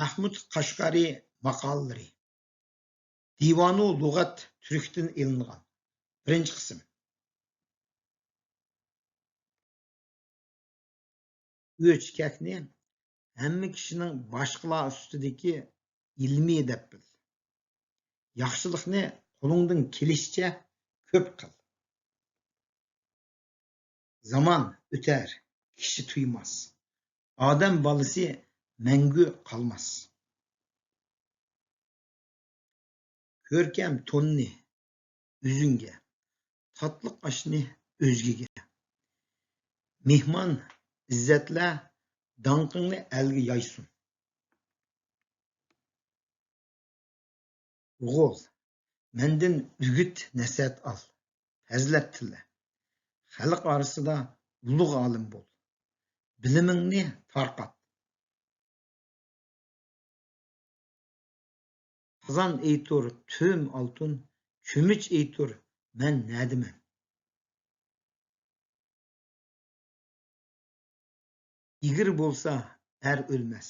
Mahmud Qashqari maqolalari. Divanu lug'at turkdan ilingan. Birinchi qism. O'chkakni hamma kishining boshqalar ustidagi ilmiy deb bil. Yaxshilikni qo'lingdan kelishicha ko'p qil. Zaman o'tar, kishi tuymas. Odam bolasi mangu qolmas. Ko'rkam to'nni o'zingga, tatliq oshni o'zgaga. Mehmon izzatla, danqingni elga yoysin. O'g'il, mendan ügüt nasihat ol. Hazlat tilla. Xalq orasida ulug' olim bo'l. Bilimingni tarqat. Qazon aytur tüm oltin, kumuch aytur men nadiman. Igir bo'lsa er o'lmas.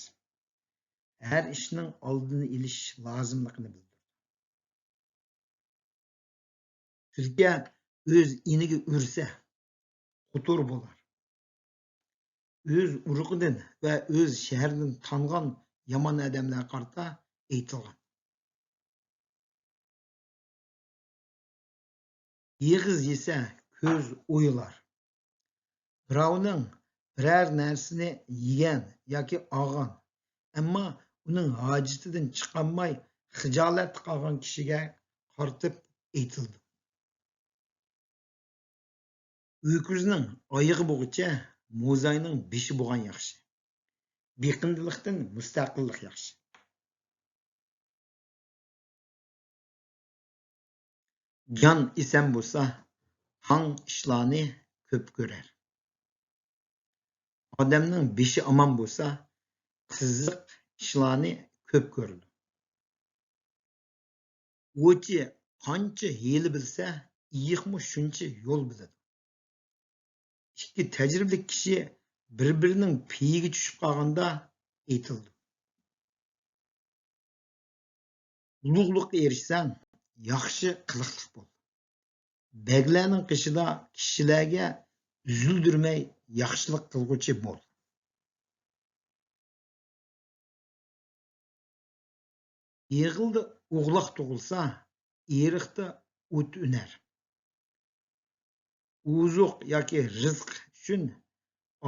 Her ishning oldini ilish lozimligini bildir. Tilka o'z iniga ursa, qutur bo'lar. O'z urug'idan va o'z shahridan tangan yomon odamlar qarta aytilgan. Yig'iz yesa ko'z o'yilar. Birovning biror narsani yegan yoki olgan, ammo uning hojatidan chiqolmay xijolat qolgan kishiga qartib aytildi. Öküzning oyog'i bo'g'icha mo'zayning beshi bo'lgan yaxshi. Beqindilikdan mustaqillik yaxshi. Jon eson bo'lsa, hang ishlarni ko'p ko'rar. Odamning beshi omon bo'lsa, qiziq ishlarni ko'p ko'radi. O'chi qancha hiyla bilsa, iyiqmi shuncha yo'l biladi. İki tecrübeli kishi bir-birining piyiga tushib qolganda aytildi. Ulug'likqa erishsang, yaxshi qiliqliq bo'l. Beglarning qishida kishilarga üzüldürmey yaxshilik qilg'uchi bo'l. Yig'ilda o'g'loq tug'ilsa, eriqda o't unar. Uzuq yoki rizq uchun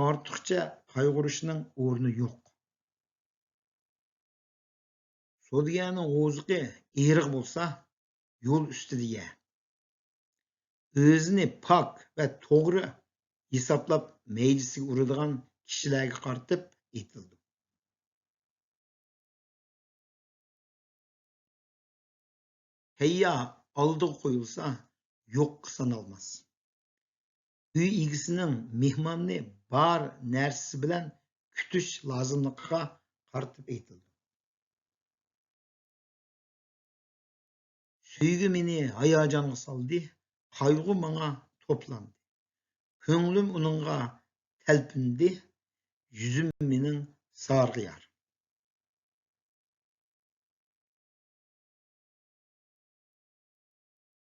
ortiqcha qayg'urishning o'rni yo'q. Sodiyaning o'ziqi eriq bo'lsa, yo'l ustida ye. O'zini pok va to'g'ri hisoblab mejisiga uradigan kishilarga qartib aytildi. Hayya oldiga qo'yilsa, yo'q sanalmas. Uy egisining mehmonni bar narsasi bilan kutish lozimligiga qartib aytildi. Suygi meni hayajonga soldi, qayg'u menga to'plandi. Ko'nglim uningga talpindi, yuzim mening sarg'iyar.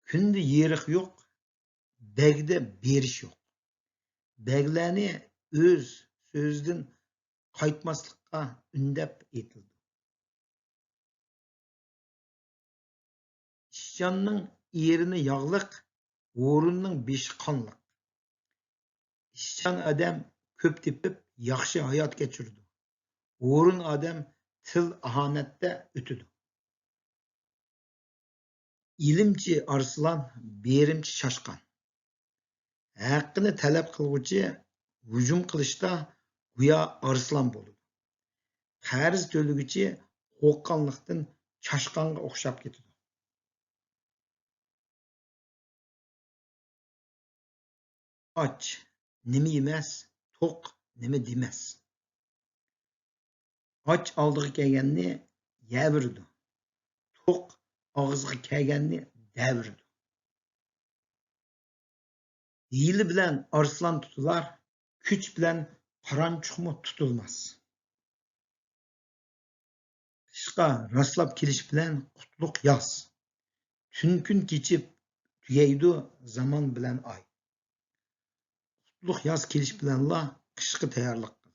Kunda yeriq yo'q, begda berish yo'q. Beglarni o'z so'zidan qaytmaslikqa undab aytildi. Ishchanning erini yog'liq, o'rinning beshi qonliq. Ishchan odam ko'p tepib, yaxshi hayot kechirdi. O'rin odam til ahonatda o'tidi. Ilimchi arslan, berimchi shoshqon. Haqqini talab qilg'uchi hujum qilishda go'yo arslan bo'ladi. Qarz to'lguchi qo'rqqanlikdan shoshqonga o'xshab ketadi. Och nima emas, to'q nima demas. Och oldiga kelganni yavirdi. To'q og'izga kelganni davirdi. Hiyli bilan arslan tutilar, kuch bilan qaranchuqmi tutilmas. qishqa rastlab kelish bilan qutlug' yoz. Tun kun kechib tugaydi zamon bilan oy. Qutlug' yoz kelish bilanla qishqa tayyorlik qil.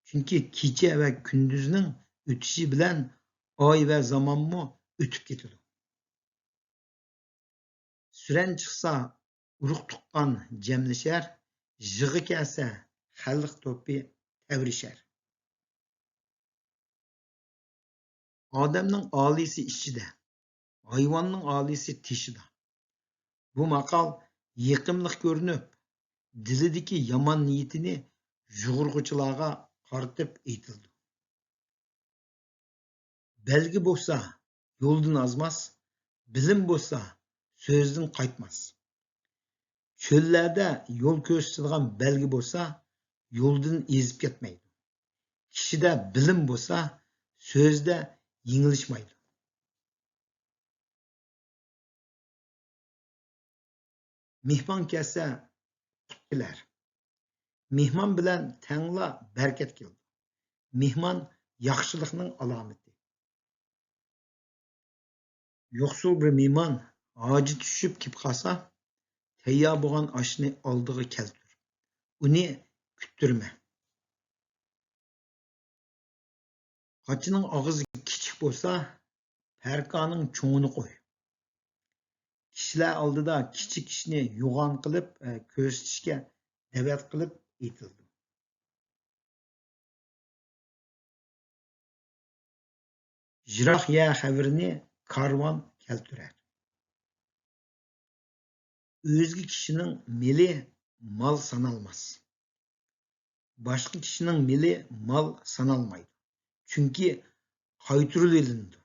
Chunki kecha va kunduzning o'tishi bilan oy va zamonmo o'tib ketadi. Suran chiqsa urug' tuqqan jamlashar, yig'i kelsa xalq to'pi tavrishar. Odamning olisi ichida, hayvonning olisi teshida. Bu maqol yiqimliq ko'rinib, dilidagi yomon niyatini yug'urg'uchilarga qaratib aytildi. Belgi bo'lsa, yo'ldan ozmas, bilim bo'lsa, so'zdan qaytmas. Cho'llarda yo'l ko'rsatadigan belgi bo'lsa, yo'ldan ezib ketmaydi. Kishida bilim bo'lsa, so'zda yengilishmaydi. Mehmon kelsa qut kelar. Mehmon bilan tangla barkat keldi. Mehmon yaxshilikning alomati. Yo'qsul bir mehmon hoji tushib kelib qolsa, tayyor bo'lgan oshni oldiga keltir. Uni kuttirma. Qochining og'zi kichik bo'lsa, parkaning cho'ngini qo'y. Kishilar oldida kichik ishni yo'g'on qilib ko'rsatishga da'vat qilib aytildi. Jiroq ya xabarini karvon keltirar. O'zga kishining meli mal sanalmas. Boshqa kishining meli mal sanalmaydi. Chunki qaytirib olindi.